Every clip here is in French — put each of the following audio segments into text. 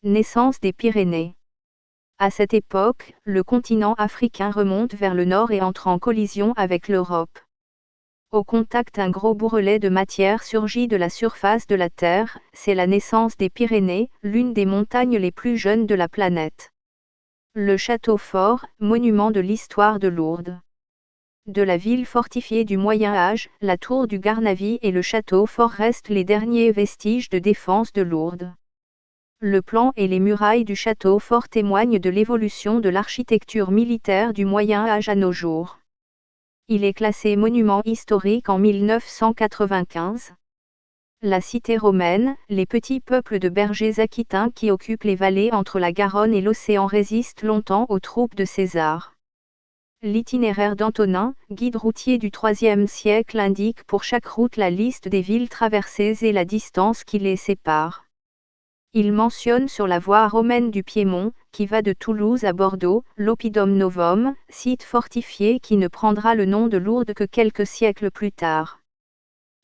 Naissance des Pyrénées. À cette époque, le continent africain remonte vers le nord et entre en collision avec l'Europe. Au contact, un gros bourrelet de matière surgit de la surface de la Terre, c'est la naissance des Pyrénées, l'une des montagnes les plus jeunes de la planète. Le château fort, monument de l'histoire de Lourdes. De la ville fortifiée du Moyen Âge, la tour du Garnavy et le château fort restent les derniers vestiges de défense de Lourdes. Le plan et les murailles du château fort témoignent de l'évolution de l'architecture militaire du Moyen Âge à nos jours. Il est classé monument historique en 1995. La cité romaine, les petits peuples de bergers aquitains qui occupent les vallées entre la Garonne et l'océan résistent longtemps aux troupes de César. L'itinéraire d'Antonin, guide routier du IIIe siècle, indique pour chaque route la liste des villes traversées et la distance qui les sépare. Il mentionne sur la voie romaine du Piémont, qui va de Toulouse à Bordeaux, l'Oppidum Novum, site fortifié qui ne prendra le nom de Lourdes que quelques siècles plus tard.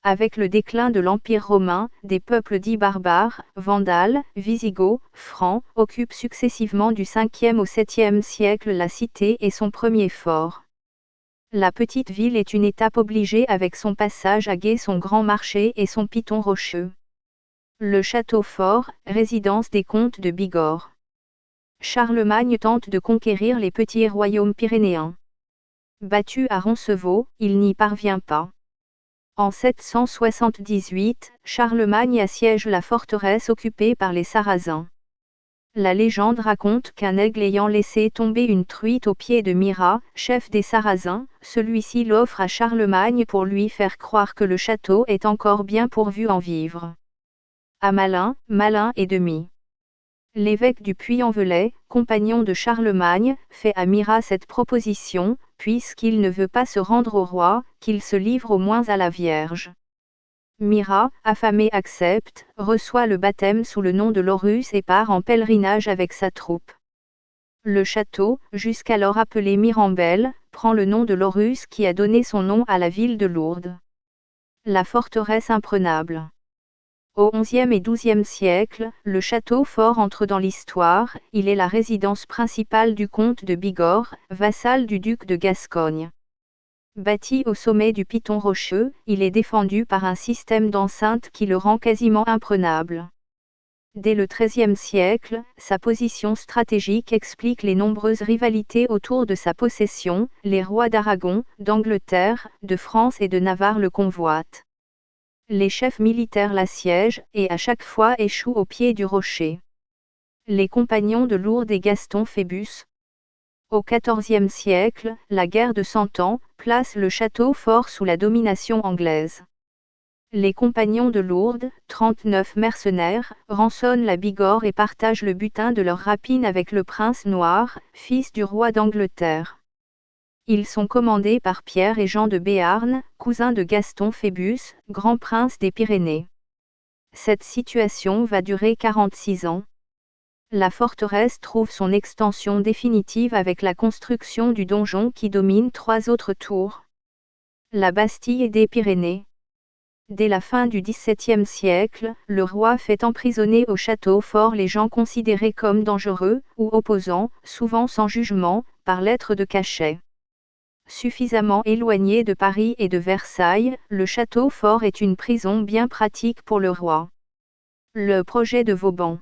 Avec le déclin de l'Empire romain, des peuples dits barbares, vandales, wisigoths, francs, occupent successivement du 5e au 7e siècle la cité et son premier fort. La petite ville est une étape obligée avec son passage à gué, son grand marché et son piton rocheux. Le château fort, résidence des comtes de Bigorre. Charlemagne tente de conquérir les petits royaumes pyrénéens. Battu à Roncevaux, il n'y parvient pas. En 778, Charlemagne assiège la forteresse occupée par les Sarrasins. La légende raconte qu'un aigle ayant laissé tomber une truite aux pieds de Mira, chef des Sarrasins, celui-ci l'offre à Charlemagne pour lui faire croire que le château est encore bien pourvu en vivres. À Malin, malin et demi. L'évêque du Puy-en-Velay, compagnon de Charlemagne, fait à Mira cette proposition, puisqu'il ne veut pas se rendre au roi, qu'il se livre au moins à la Vierge. Mira, affamé, accepte, reçoit le baptême sous le nom de Laurus et part en pèlerinage avec sa troupe. Le château, jusqu'alors appelé Mirambel, prend le nom de Laurus qui a donné son nom à la ville de Lourdes. La forteresse imprenable. Au XIe et XIIe siècle, le château fort entre dans l'histoire, il est la résidence principale du comte de Bigorre, vassal du duc de Gascogne. Bâti au sommet du piton rocheux, il est défendu par un système d'enceinte qui le rend quasiment imprenable. Dès le XIIIe siècle, sa position stratégique explique les nombreuses rivalités autour de sa possession, les rois d'Aragon, d'Angleterre, de France et de Navarre le convoitent. Les chefs militaires l'assiègent, et à chaque fois échouent au pied du rocher. Les compagnons de Lourdes et Gaston Phébus. Au XIVe siècle, la guerre de Cent Ans place le château fort sous la domination anglaise. Les compagnons de Lourdes, 39 mercenaires, rançonnent la Bigorre et partagent le butin de leur rapine avec le prince Noir, fils du roi d'Angleterre. Ils sont commandés par Pierre et Jean de Béarn, cousins de Gaston Phébus, grand prince des Pyrénées. Cette situation va durer 46 ans. La forteresse trouve son extension définitive avec la construction du donjon qui domine 3 autres tours. La Bastille des Pyrénées. Dès la fin du XVIIe siècle, le roi fait emprisonner au château fort les gens considérés comme dangereux ou opposants, souvent sans jugement, par lettre de cachet. Suffisamment éloigné de Paris et de Versailles, le château fort est une prison bien pratique pour le roi. Le projet de Vauban.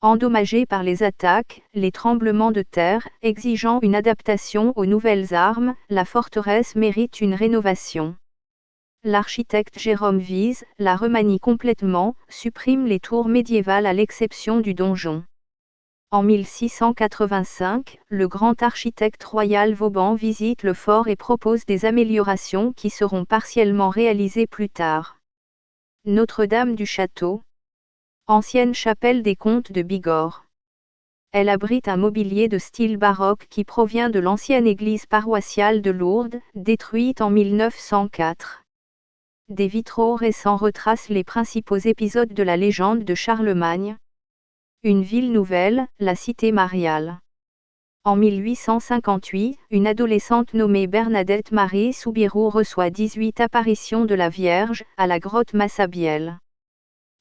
Endommagé par les attaques, les tremblements de terre, exigeant une adaptation aux nouvelles armes, la forteresse mérite une rénovation. L'architecte Jérôme Vise la remanie complètement, supprime les tours médiévales à l'exception du donjon. En 1685, le grand architecte royal Vauban visite le fort et propose des améliorations qui seront partiellement réalisées plus tard. Notre-Dame du Château. Ancienne chapelle des comtes de Bigorre. Elle abrite un mobilier de style baroque qui provient de l'ancienne église paroissiale de Lourdes, détruite en 1904. Des vitraux récents retracent les principaux épisodes de la légende de Charlemagne. Une ville nouvelle, la cité mariale. En 1858, une adolescente nommée Bernadette Marie Soubirous reçoit 18 apparitions de la Vierge, à la grotte Massabielle.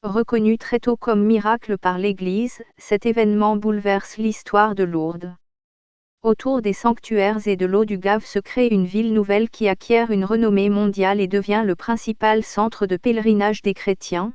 Reconnu très tôt comme miracle par l'Église, cet événement bouleverse l'histoire de Lourdes. Autour des sanctuaires et de l'eau du Gave se crée une ville nouvelle qui acquiert une renommée mondiale et devient le principal centre de pèlerinage des chrétiens,